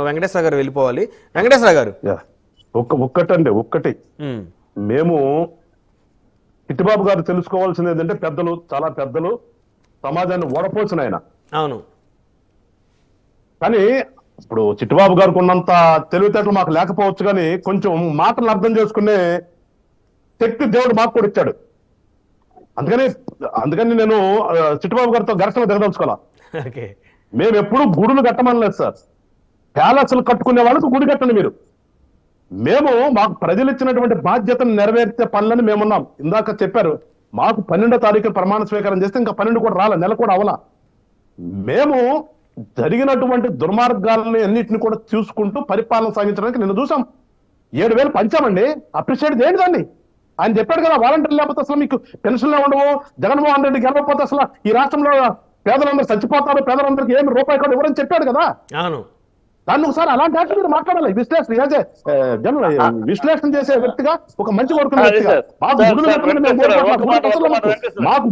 వెంకటేశ్వర గారు వెళ్ళిపోవాలి. వెంకటేశ్వర గారు ఒక్కటి మేము చిట్టిబాబు గారు తెలుసుకోవాల్సింది ఏంటంటే పెద్దలు, చాలా పెద్దలు, సమాజాన్ని ఓడపోసిన ఆయన. అవును. కానీ ఇప్పుడు చిట్టిబాబు గారికి ఉన్నంత తెలివితేటలు మాకు లేకపోవచ్చు, కానీ కొంచెం మాటలు అర్థం చేసుకునే శక్తి దేవుడు మాకు కూడా ఇచ్చాడు. అందుకని నేను చిట్టిబాబు గారితో ఘర్షణ దిగదలుచుకోవాలా. మేము ఎప్పుడు గుడులు కట్టమనలేదు సార్. ప్యాలెస్లు కట్టుకునే వాళ్ళకు గుడి కట్టండి మీరు. మేము మాకు ప్రజలు ఇచ్చినటువంటి బాధ్యతను నెరవేర్చే పనులని మేమున్నాం. ఇందాక చెప్పారు మాకు 12వ తారీఖు ప్రమాణ స్వీకారం చేస్తే ఇంకా 12 కూడా రాలే, నెల కూడా అవలా. మేము జరిగినటువంటి దుర్మార్గాలని అన్నింటిని కూడా చూసుకుంటూ పరిపాలన సాగించడానికి నిన్ను చూసాం. 7,000 పంచామండి. అప్రిషియేట్ చేయండి దాన్ని. ఆయన చెప్పాడు కదా, వాలంటీర్లు లేకపోతే అసలు మీకు పెన్షన్లే ఉండవు, జగన్మోహన్ రెడ్డి గెలవకపోతే అసలు ఈ రాష్ట్రంలో పేదలందరూ చచ్చిపోతారు, పేదలందరికీ ఏమి రూపాయి కూడా ఇవ్వరని చెప్పాడు కదా. అవును. దాన్ని ఒకసారి అలాంటి వాటిని మీరు మాట్లాడాలి. విశ్లేషణ చేసే వ్యక్తిగా, ఒక మంచి కోరుకునే వ్యక్తిగా మాకు గుడులు మాకు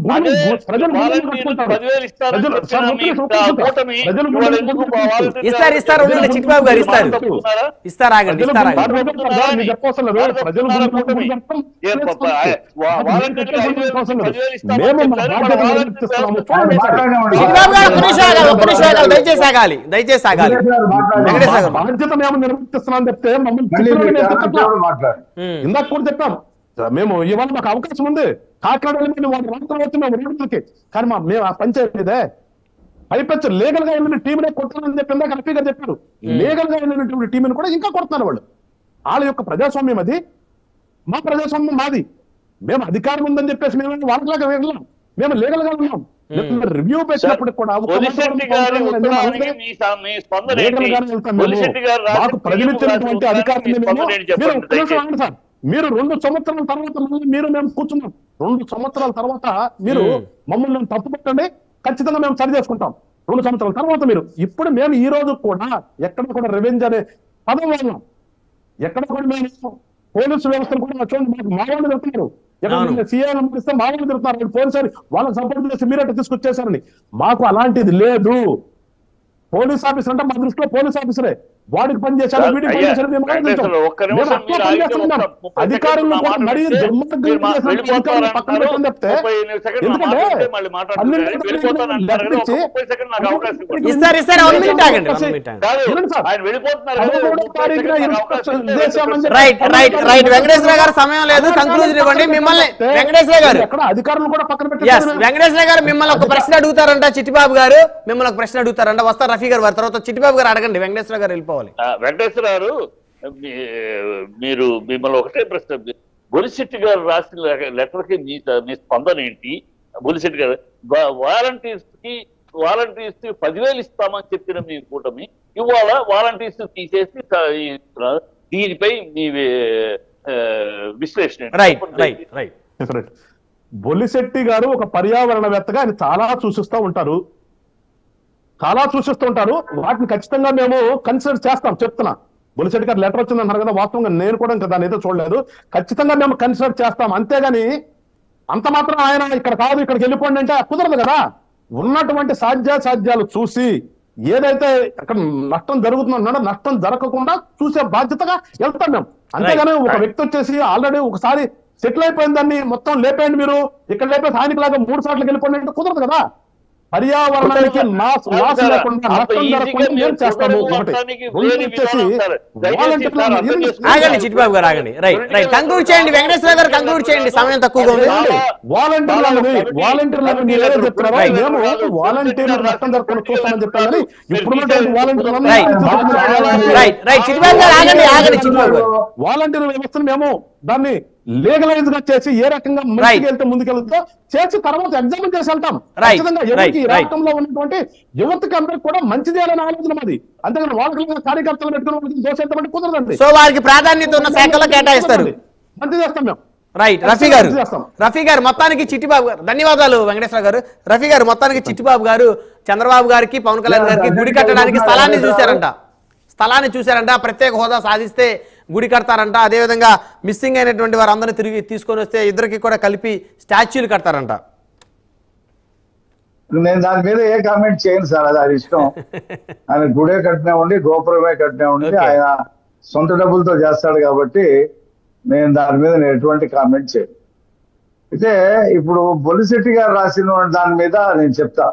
ఇస్తారు. చిట్టిబాబు గారు ఇస్తారు. దయచేసి బాధ్యత మేము నిర్వర్తిస్తున్నాం చెప్తే మమ్మల్ని ఇందాక కూడా చెప్పాం. మేము ఇవాళ మాకు అవకాశం ఉంది, కాకినాడ మేము రోడ్లకి, కానీ మేము ఆ పంచాయతీదే పైపెచ్చు లీగల్ గా వెళ్ళిన టీంనే కొట్టాలని చెప్పి ఇందాక రఫీ గారు చెప్పారు. లీగల్ గా వెళ్ళినటువంటి టీంని కూడా ఇంకా కొడుతున్నారు వాళ్ళు. వాళ్ళ యొక్క ప్రజాస్వామ్యం అది, మా ప్రజాస్వామ్యం మాది. మేము అధికారం ఉందని చెప్పేసి మేము వాళ్ళలాగా వెళ్ళాం. మేము లీగల్ గా ఉన్నాం. రివ్యూ పెట్టినప్పుడు కూడా మాకు ప్రజలిచ్చినటువంటి అధికారాన్ని మీరు 2 సంవత్సరాల తర్వాత మీరు మేము కూర్చున్నాం. 2 సంవత్సరాల తర్వాత మీరు మమ్మల్ని తప్పు పెట్టండి, ఖచ్చితంగా మేము సరి చేసుకుంటాం. 2 సంవత్సరాల తర్వాత మీరు. ఇప్పుడు మేము ఈ రోజు కూడా ఎక్కడ కూడా రివెంజ్ అనే పదం వెళ్ళాం. ఎక్కడ కూడా మేము పోలీసు వ్యవస్థను కూడా చూడండి, మాకు మావాళ్ళు చెప్తున్నారు. సీఎం ఇస్తే మామూలు తిరుగుతున్నారు పోలీసు, వాళ్ళకి సపోర్ట్ చేసి మీరే తీసుకొచ్చేసారని. మాకు అలాంటిది లేదు. పోలీస్ ఆఫీసర్ అంటే మా దృష్టిలో పోలీస్ ఆఫీసరే. వాడికి పనిచేశారు, వీడికి పనిచేశారు. అధికారులను కూడా మరీ పక్కన పెట్టని చెప్తే, ఎందుకంటే వెంకటేశ్వర గారు సమయం లేదు, కంక్లూజన్ ఇవ్వండి. మిమ్మల్ని వెంకటేశ్వర గారు మిమ్మల్ని ఒక ప్రశ్న అడుగుతారంట. చిట్టిబాబు గారు మిమ్మల్ని ఒక ప్రశ్న అడుగుతారంట. వస్తారు రఫీ గారు, వారి తర్వాత చిట్టిబాబు గారు అడగండి. వెంకటేశ్వర గారు వెళ్ళిపోవాలి. వెంకటేశ్వర గారు, మీరు మిమ్మల్ని ఒకటే ప్రశ్న, బొలిశెట్టి గారు రాసిన లెటర్కి మీ స్పందన ఏంటి? బొలిశెట్టి గారు వాలంటీర్స్ కి 10,000 ఇస్తామని చెప్పిన మీ కూటమి ఇవాళ వాలంటీర్స్ తీసేసి దీనిపై మీ విశ్లేషణ. బొలిశెట్టి గారు ఒక పర్యావరణవేత్తగా ఆయన చాలా సూచిస్తూ ఉంటారు. వాటిని ఖచ్చితంగా మేము కన్సిడర్ చేస్తాం. చెప్తున్నా, బొలిశెట్టి గారు లెటర్ వచ్చిందన్నారు కదా, వాస్తవంగా నేను కూడా ఇంకా దాని అయితే చూడలేదు. ఖచ్చితంగా మేము కన్సిడర్ చేస్తాం. అంతేగాని అంత మాత్రం ఆయన ఇక్కడ కాదు ఇక్కడికి వెళ్ళిపోండి అంటే కుదరదు కదా. ఉన్నటువంటి సాధ్యాలు చూసి ఏదైతే అక్కడ నష్టం జరుగుతుందో నష్టం జరగకుండా చూసే బాధ్యతగా వెళ్తాం మేము. అంతేగాని ఒక వ్యక్తి వచ్చేసి ఆల్రెడీ ఒకసారి సెటిల్ అయిపోయిన దాన్ని మొత్తం లేపేయండి, మీరు ఇక్కడ లేపేసి ఆయనకిలాగా 3 సార్లు వెళ్ళిపోండి అంటే కుదరదు కదా. పర్యావరణానికి లాస్ లేకుండా నష్టం జరగకుండా మేము చేస్తాము. ఆగండి చిట్టిబాబు గారు, ఆగండి. రైట్ కంక్లూడ్ చేయండి. వెంకటేశ్వర గారు కంక్లూడ్ చేయండి, సమయం తక్కువగా ఉంది. వాలంటీర్లు మీరు ఏదో చెప్తున్నారో మేము వాలంటీర్లు నష్టం జరగకుండా చూస్తామని చెప్పాను. ఇప్పుడున్నటువంటి వాలంటీర్ వ్యవస్థను మేము దాన్ని లీగలైజ్ గా చేసి ఏ రకంగా ముందుకెళ్తే ముందుకెళ్తా చేసి తర్వాత ఎగ్జామిన్ చేసి వెళ్తాం. ఎవరికి రాష్ట్రంలో ఉన్నటువంటి యువతకి అందరికి కూడా మంచి చేయాలని ఆలోచన మాది. అంతేగాని వాళ్ళకి కార్యకర్తలు పెట్టుకుని దోషించమంటే కుదరదండి. సో వారికి ప్రాధాన్యత ఉన్న శాఖలో కేటాయిస్తారు. మంచి చేస్తాం మేము. రైట్ రఫీ గారు మొత్తానికి చిట్టిబాబు గారు ధన్యవాదాలు. వెంకటేశ్వర గారు, రఫీ గారు మొత్తానికి చిట్టిబాబు గారు చంద్రబాబు గారికి పవన్ కళ్యాణ్ గారికి గుడి కట్టడానికి స్థలాన్ని చూశారంట. ప్రత్యేక హోదా సాధిస్తే గుడి కడతారంట. అదేవిధంగా మిస్సింగ్ అయినటువంటి వారందరినీ తిరిగి తీసుకొని వస్తే ఇద్దరికి కూడా కలిపి స్టాచ్యూలు కడతారంట. నేను దాని మీద ఏ కామెంట్ చేయను సార్, అది ఇష్టం. ఆయన గుడే కట్టినామండి, గోపురమే కట్టినామండి, ఆయన సొంత డబ్బులతో చేస్తాడు కాబట్టి నేను దాని మీద ఎటువంటి కామెంట్ చేయను. అయితే ఇప్పుడు బొలిశెట్టి గారు రాసిన దాని మీద నేను చెప్తా.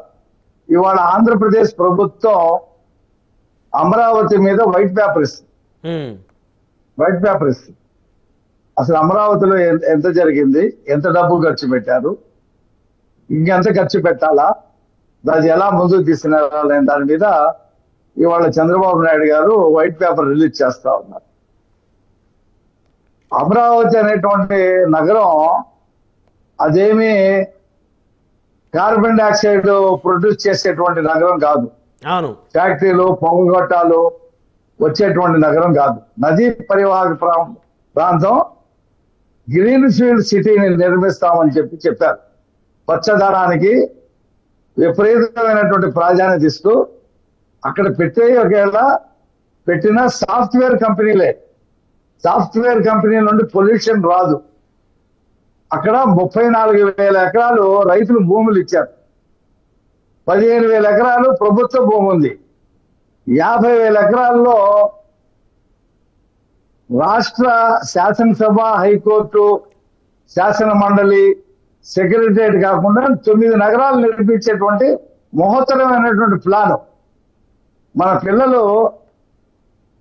ఇవాళ ఆంధ్రప్రదేశ్ ప్రభుత్వం అమరావతి మీద వైట్ పేపర్ ఇస్తుంది. అసలు అమరావతిలో ఎంత జరిగింది, ఎంత డబ్బు ఖర్చు పెట్టారు, ఇంకెంత ఖర్చు పెట్టాలా, దాన్ని ఎలా ముందుకు తీసుకురావాలనే దాని మీద ఇవాళ చంద్రబాబు నాయుడు గారు వైట్ పేపర్ రిలీజ్ చేస్తా ఉన్నారు. అమరావతి అనేటువంటి నగరం అదేమి కార్బన్ డైఆక్సైడ్ ప్రొడ్యూస్ చేసేటువంటి నగరం కాదు. ఫ్యాక్టరీలు, పొగగొట్టాలు వచ్చేటువంటి నగరం కాదు. నదీ పరివాహక ప్రాంతం. గ్రీన్ ఫీల్డ్ సిటీని నిర్మిస్తామని చెప్పారు. పచ్చదనానికి విపరీతమైనటువంటి ప్రాధాన్యత ఇస్తూ అక్కడ ఒకవేళ పెట్టిన సాఫ్ట్వేర్ కంపెనీల నుండి పొల్యూషన్ రాదు. అక్కడ 34,000 ఎకరాలు రైతులు భూములు ఇచ్చారు. 15,000 ఎకరాలు ప్రభుత్వ భూమి ఉంది. 50,000 ఎకరాల్లో రాష్ట్ర శాసనసభ, హైకోర్టు, శాసన మండలి, సెక్రటరియట్ కాకుండా 9 నగరాలు నిర్మించేటువంటి మహోత్తరమైనటువంటి ప్లాన్. మన పిల్లలు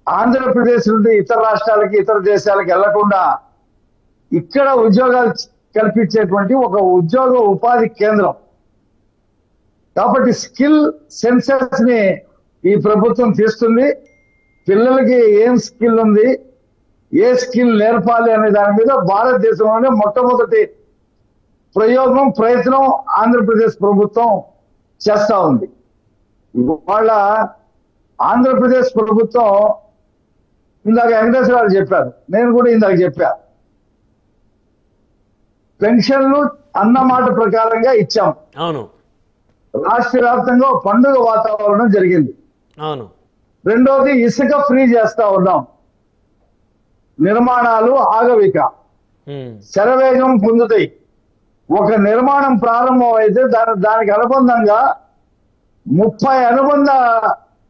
ఆంధ్రప్రదేశ్ నుండి ఇతర రాష్ట్రాలకి, ఇతర దేశాలకు వెళ్లకుండా ఇక్కడ ఉద్యోగాలు కల్పించేటువంటి ఒక ఉద్యోగ ఉపాధి కేంద్రం. కాబట్టి స్కిల్ సెన్సెస్ ని ఈ ప్రభుత్వం తీస్తుంది. పిల్లలకి ఏం స్కిల్ ఉంది, ఏ స్కిల్ నేర్పాలి అనే దాని మీద భారతదేశంలోనే మొట్టమొదటి ప్రయత్నం ఆంధ్రప్రదేశ్ ప్రభుత్వం చేస్తా ఉంది. ఇవాళ ఆంధ్రప్రదేశ్ ప్రభుత్వం, ఇందాక వెంకటేశ్వరరావు చెప్పారు, నేను కూడా ఇందాక చెప్పా, పెన్షన్లు అన్నమాట ప్రకారంగా ఇచ్చాం. రాష్ట్ర వ్యాప్తంగా పండుగ వాతావరణం జరిగింది. రెండోది ఇసుక ఫ్రీ చేస్తా ఉన్నాం. నిర్మాణాలు ఆగవిక శరవేగం పొందుతాయి. ఒక నిర్మాణం ప్రారంభం అయితే దానికి అనుబంధంగా 30 అనుబంధ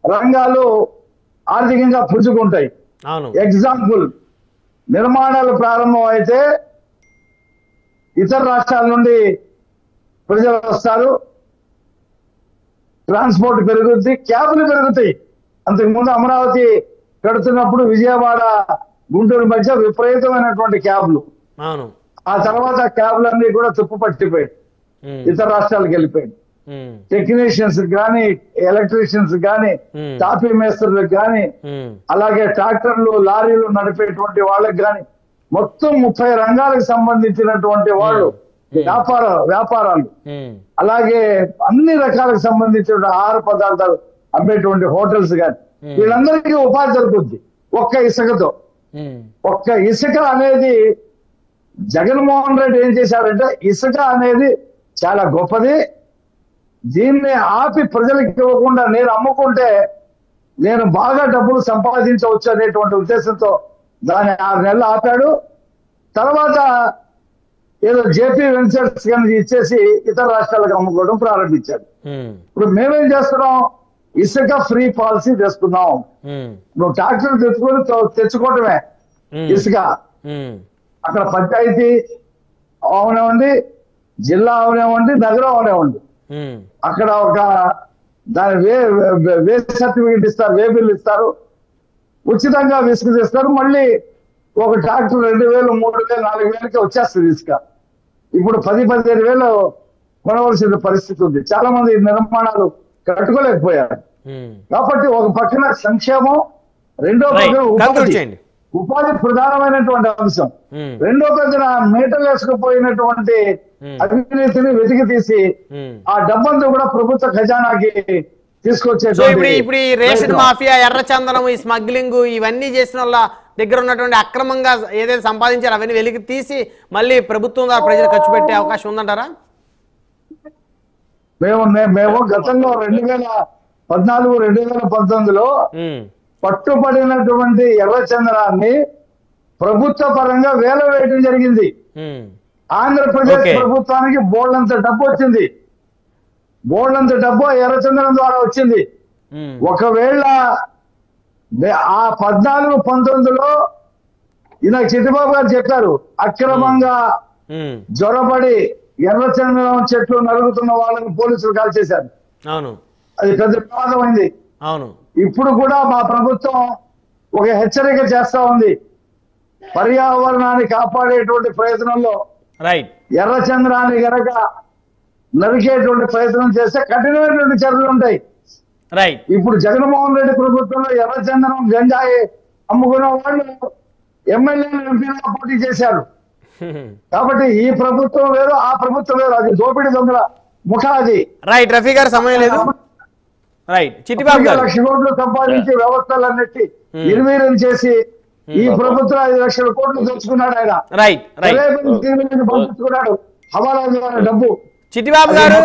రంగాలు ఆర్థికంగా పుంజుకుంటాయి. ఎగ్జాంపుల్, నిర్మాణాలు ప్రారంభం అయితే ఇతర రాష్ట్రాల నుండి ప్రజలు వస్తారు, ట్రాన్స్పోర్ట్ పెరుగుద్ది, క్యాబ్లు పెరుగుతాయి. అంతకుముందు అమరావతి కడుతున్నప్పుడు విజయవాడ, గుంటూరు మధ్య విపరీతమైనటువంటి క్యాబ్లు. ఆ తర్వాత క్యాబ్లన్నీ కూడా తుప్పు పట్టిపోయాయి, ఇతర రాష్ట్రాలకు వెళ్ళిపోయాయి. టెక్నీషియన్స్ కానీ, ఎలక్ట్రీషియన్స్ కానీ, టాపీ మేస్త్రులకు కానీ, అలాగే ట్రాక్టర్లు, లారీలు నడిపేటువంటి వాళ్ళకి కానీ, మొత్తం 30 రంగాలకు సంబంధించినటువంటి వాళ్ళు వ్యాపారాలు, అలాగే అన్ని రకాలకు సంబంధించిన ఆహార పదార్థాలు అమ్మేటువంటి హోటల్స్ కానీ, వీళ్ళందరికీ ఉపాధి దొరుకుద్ది ఒక్క ఇసుకతో. ఒక్క ఇసుక అనేది జగన్మోహన్ రెడ్డి ఏం చేశాడంటే, ఇసుక అనేది చాలా గొప్పది, దీన్ని ఆపి ప్రజలకు ఇవ్వకుండా నేను అమ్ముకుంటే నేను బాగా డబ్బులు సంపాదించవచ్చు అనేటువంటి ఉద్దేశంతో దాన్ని 6 నెలలు ఆపాడు. తర్వాత ఏదో జేపీ వెంచర్స్ కానీ ఇచ్చేసి ఇతర రాష్ట్రాలకు అమ్ముకోవడం ప్రారంభించాడు. ఇప్పుడు మేమేం చేస్తున్నాం, ఇసుక ఫ్రీ పాలసీ తెస్తున్నాం. నువ్వు ట్రాక్టర్ తెచ్చుకోవటమే ఇసుక. అక్కడ పంచాయతీ అవనివ్వండి, జిల్లా అవనివ్వండి, నగరం అవనివ్వండి, అక్కడ ఒక దాని వే సర్టిఫికేట్ ఇస్తారు, వే బిల్ ఇస్తారు, ఉచితంగా ఇసుక తీస్తారు. మళ్ళీ ఒక ట్రాక్టర్ 2,000, 3,000, 4,000కి వచ్చేస్తుంది ఇసుక. ఇప్పుడు 10,000-15,000 కొనవలసిన పరిస్థితి ఉంది. చాలా మంది నిర్మాణాలు కట్టుకోలేకపోయారు. కాబట్టి ఒక పక్కన సంక్షేమం, రెండో పక్కన ఉపాధి ప్రధానమైనటువంటి అంశం, రెండో పక్కన మీటర్లు వేసుకుపోయినటువంటి అవినీతిని వెతికి తీసి ఆ డబ్బంతా కూడా ప్రభుత్వ ఖజానాకి తీసుకొచ్చే. ఇప్పుడు ఈ రేషన్ మాఫియా, ఎర్రచందనం, ఈ స్మగ్లింగ్, ఇవన్నీ చేసిన వాళ్ళ దగ్గర ఉన్నటువంటి అక్రమంగా ఏదైతే సంపాదించారో అవన్నీ వెలికి తీసి మళ్ళీ ప్రభుత్వం ద్వారా ప్రజలు ఖర్చు పెట్టే అవకాశం ఉందంటారా? మేము గతంలో 2014, 2019లో పట్టుబడినటువంటి ఎర్రచందనాన్ని ప్రభుత్వ పరంగా వేల వేయడం జరిగింది. ఆంధ్రప్రదేశ్ ప్రభుత్వానికి బోల్డంత డబ్బు వచ్చింది. బోర్డంత డబ్బు ఎర్రచందనం ద్వారా వచ్చింది. ఒకవేళ ఆ 14-19లో ఇలా చిట్టిబాబు గారు చెప్పారు, అక్రమంగా జ్వరపడి ఎర్రచందనం చెట్లు నరుగుతున్న వాళ్ళని పోలీసులు కాల్ చేశారు. అవును, అది పెద్ద వివాదం అయింది. అవును, ఇప్పుడు కూడా మా ప్రభుత్వం ఒక హెచ్చరిక చేస్తా ఉంది. పర్యావరణాన్ని కాపాడేటువంటి ప్రయత్నంలో ఎర్రచంద్రాన్ని గనక నరికేటువంటి ప్రయత్నం చేస్తే కఠినమైనటువంటి చర్యలు ఉంటాయి. ఇప్పుడు జగన్మోహన్ రెడ్డి ప్రభుత్వంలో ఎర్రచందనం గంజాయి అమ్ముకున్న వాళ్ళు ఎమ్మెల్యేలు ఎంపీలుగా పోటీ చేశారు. కాబట్టి ఈ ప్రభుత్వం వేరు, ఆ ప్రభుత్వం వేరు. అది దోపిడీ దొంగల ముఖాది. రైట్ రఫీ గారు, సమయం లేదు. రైట్ చిట్టిబాబు గారు, 1,00,000 కోట్లు సంపాదించే వ్యవస్థలన్నిటి నిర్వీర్యం చేసి ఈ ప్రభుత్వం 5,00,000 కోట్లు తెచ్చుకున్నాడు. ఆయన పంపించుకున్నాడు హవాలా డబ్బు. చిట్టిబాబు గారు